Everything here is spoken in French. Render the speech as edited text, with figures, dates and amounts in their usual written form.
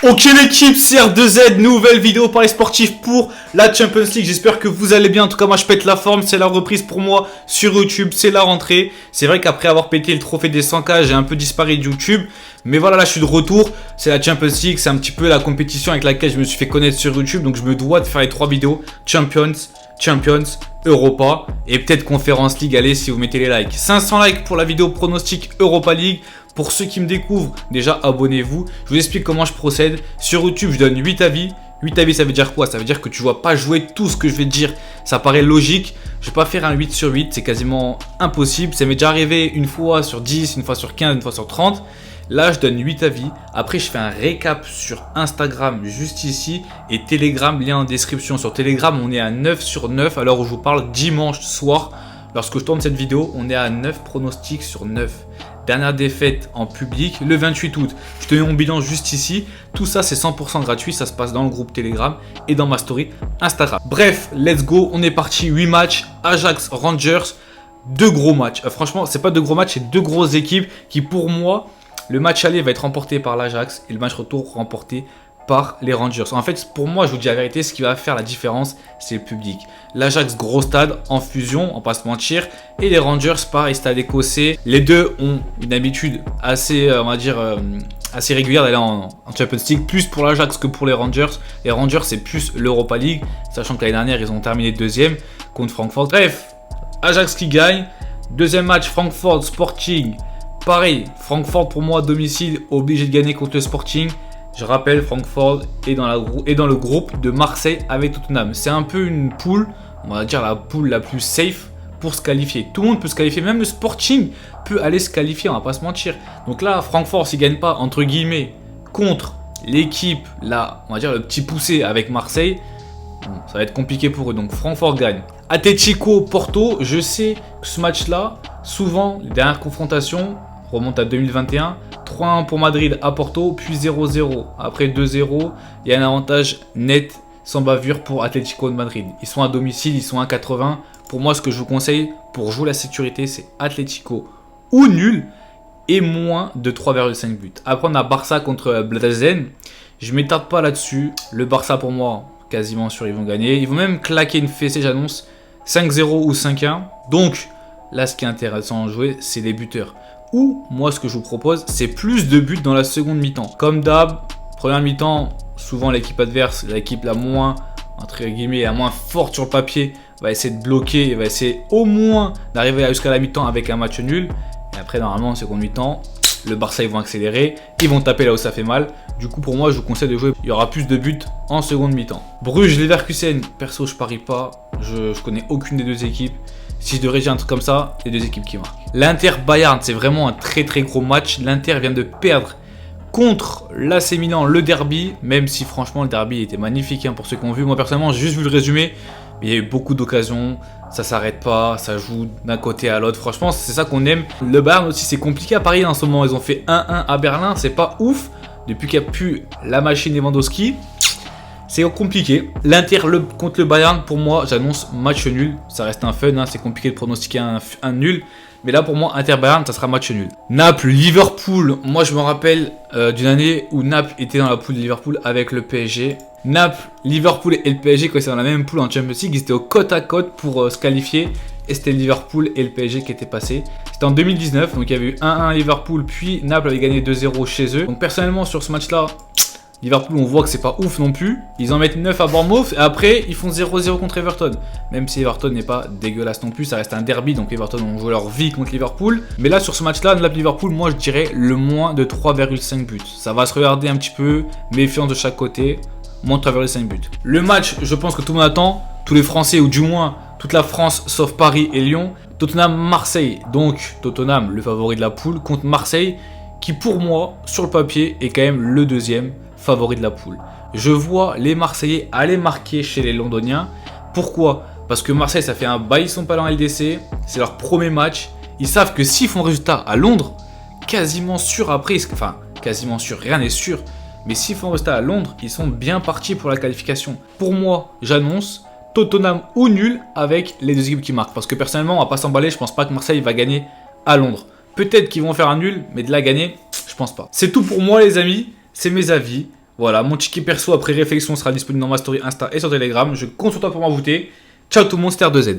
Ok l'équipe, c'est R2Z, nouvelle vidéo Paris sportif pour la Champions League. J'espère que vous allez bien. En tout cas moi je pète la forme, c'est la reprise pour moi sur YouTube, c'est la rentrée. C'est vrai qu'après avoir pété le trophée des 100K, j'ai un peu disparu de YouTube. Mais voilà, là je suis de retour, c'est la Champions League, c'est un petit peu la compétition avec laquelle je me suis fait connaître sur YouTube. Donc je me dois de faire les 3 vidéos, Champions, Europa et peut-être Conference League. Allez, si vous mettez les likes, 500 likes pour la vidéo pronostic Europa League. Pour ceux qui me découvrent, déjà abonnez-vous. Je vous explique comment je procède. Sur YouTube, je donne 8 avis. 8 avis, ça veut dire quoi? Ça veut dire que tu ne vas pas jouer tout ce que je vais te dire. Ça paraît logique. Je ne vais pas faire un 8 sur 8. C'est quasiment impossible. Ça m'est déjà arrivé une fois sur 10, une fois sur 15, une fois sur 30. Là, je donne 8 avis. Après, je fais un récap sur Instagram juste ici. Et Telegram, lien en description. Sur Telegram, on est à 9 sur 9 à l'heure où je vous parle dimanche soir. Lorsque je tourne cette vidéo, on est à 9 pronostics sur 9. Dernière défaite en public, le 28 août. Je te mets mon bilan juste ici. Tout ça, c'est 100% gratuit. Ça se passe dans le groupe Telegram et dans ma story Instagram. Bref, let's go. On est parti. 8 matchs. Ajax, Rangers. 2 gros matchs. Franchement, c'est pas 2 gros matchs, c'est 2 grosses équipes qui, pour moi, le match aller va être remporté par l'Ajax et le match retour remporté par les Rangers. En fait, pour moi, je vous dis la vérité, ce qui va faire la différence, c'est le public. L'Ajax, gros stade, en fusion, on va pas se mentir. Et les Rangers, pareil, stade écossais. Les deux ont une habitude assez, on va dire, assez régulière d'aller en Champions League. Plus pour l'Ajax que pour les Rangers. Les Rangers, c'est plus l'Europa League. Sachant que l'année dernière, ils ont terminé deuxième contre Francfort. Bref, Ajax qui gagne. Deuxième match, Francfort Sporting. Pareil, Francfort pour moi, domicile, obligé de gagner contre le Sporting. Je rappelle, Francfort est dans le groupe de Marseille avec Tottenham. C'est un peu une poule, on va dire la poule la plus safe pour se qualifier. Tout le monde peut se qualifier, même le Sporting peut aller se qualifier, on va pas se mentir. Donc là, Francfort, s'il ne gagne pas, entre guillemets, contre l'équipe, là, on va dire le petit poussé avec Marseille, bon, ça va être compliqué pour eux. Donc Francfort gagne. Atletico, Porto, je sais que ce match-là, souvent, les dernières confrontations remontent à 2021. 3-1 pour Madrid à Porto, puis 0-0. Après 2-0, il y a un avantage net sans bavure pour Atlético de Madrid. Ils sont à domicile, ils sont à 1,80. Pour moi, ce que je vous conseille pour jouer la sécurité, c'est Atlético ou nul et moins de 3,5 buts. Après, on a Barça contre Blazen. Je ne m'étarde pas là-dessus. Le Barça, pour moi, quasiment sûr, ils vont gagner. Ils vont même claquer une fessée, j'annonce, 5-0 ou 5-1. Donc, là, ce qui est intéressant à jouer, c'est les buteurs. Ou, moi, ce que je vous propose, c'est plus de buts dans la seconde mi-temps. Comme d'hab, première mi-temps, souvent l'équipe adverse, l'équipe la moins, entre guillemets, la moins forte sur le papier, va essayer de bloquer, va essayer au moins d'arriver jusqu'à la mi-temps avec un match nul. Et après, normalement, en seconde mi-temps, le Barça, ils vont accélérer, ils vont taper là où ça fait mal. Du coup, pour moi, je vous conseille de jouer. Il y aura plus de buts en seconde mi-temps. Bruges, Leverkusen, perso, je parie pas. Je connais aucune des deux équipes. Si je devrais dire un truc comme ça, les deux équipes qui marquent. L'Inter-Bayern, c'est vraiment un très très gros match. L'Inter vient de perdre contre l'AC Milan le derby. Même si franchement le derby était magnifique pour ceux qui ont vu. Moi personnellement, j'ai juste vu le résumé. Il y a eu beaucoup d'occasions. Ça s'arrête pas, ça joue d'un côté à l'autre. Franchement, c'est ça qu'on aime. Le Bayern aussi, c'est compliqué à Paris en ce moment. Ils ont fait 1-1 à Berlin. C'est pas ouf. Depuis qu'il n'y a plus la machine Lewandowski, c'est compliqué. L'Inter contre le Bayern, pour moi, j'annonce match nul. Ça reste un fun, c'est compliqué de pronostiquer un nul. Mais là, pour moi, Inter-Bayern, ça sera match nul. Naples, Liverpool. Moi, je me rappelle d'une année où Naples était dans la poule de Liverpool avec le PSG. Naples, Liverpool et le PSG, quand ils étaient dans la même poule en Champions League, ils étaient au côte à côte pour se qualifier. Et c'était Liverpool et le PSG qui étaient passés. C'était en 2019, donc il y avait eu 1-1 Liverpool, puis Naples avait gagné 2-0 chez eux. Donc personnellement, sur ce match-là, Liverpool, on voit que c'est pas ouf non plus. Ils en mettent 9 à Bournemouth et après ils font 0-0 contre Everton. Même si Everton n'est pas dégueulasse non plus, ça reste un derby, donc Everton ont joué leur vie contre Liverpool. Mais là sur ce match-là, Liverpool, moi je dirais le moins de 3,5 buts. Ça va se regarder un petit peu, méfiance de chaque côté, moins de 3,5 buts. Le match, je pense que tout le monde attend, tous les Français ou du moins toute la France sauf Paris et Lyon. Tottenham-Marseille, donc Tottenham le favori de la poule contre Marseille qui pour moi sur le papier est quand même le deuxième favori de la poule. Je vois les Marseillais aller marquer chez les Londoniens. Pourquoi? Parce que Marseille, ça fait un bail, ils sont pas en LDC. C'est leur premier match. Ils savent que s'ils font résultat à Londres, quasiment sûr après, enfin quasiment sûr, rien n'est sûr. Mais s'ils font résultat à Londres, ils sont bien partis pour la qualification. Pour moi, j'annonce Tottenham ou nul avec les deux équipes qui marquent. Parce que personnellement, on va pas s'emballer. Je pense pas que Marseille va gagner à Londres. Peut-être qu'ils vont faire un nul, mais de la gagner, je pense pas. C'est tout pour moi, les amis. C'est mes avis. Voilà, mon ticket perso après réflexion sera disponible dans ma story Insta et sur Telegram. Je compte sur toi pour m'en voter. Ciao tout le monde, c'était R2Z.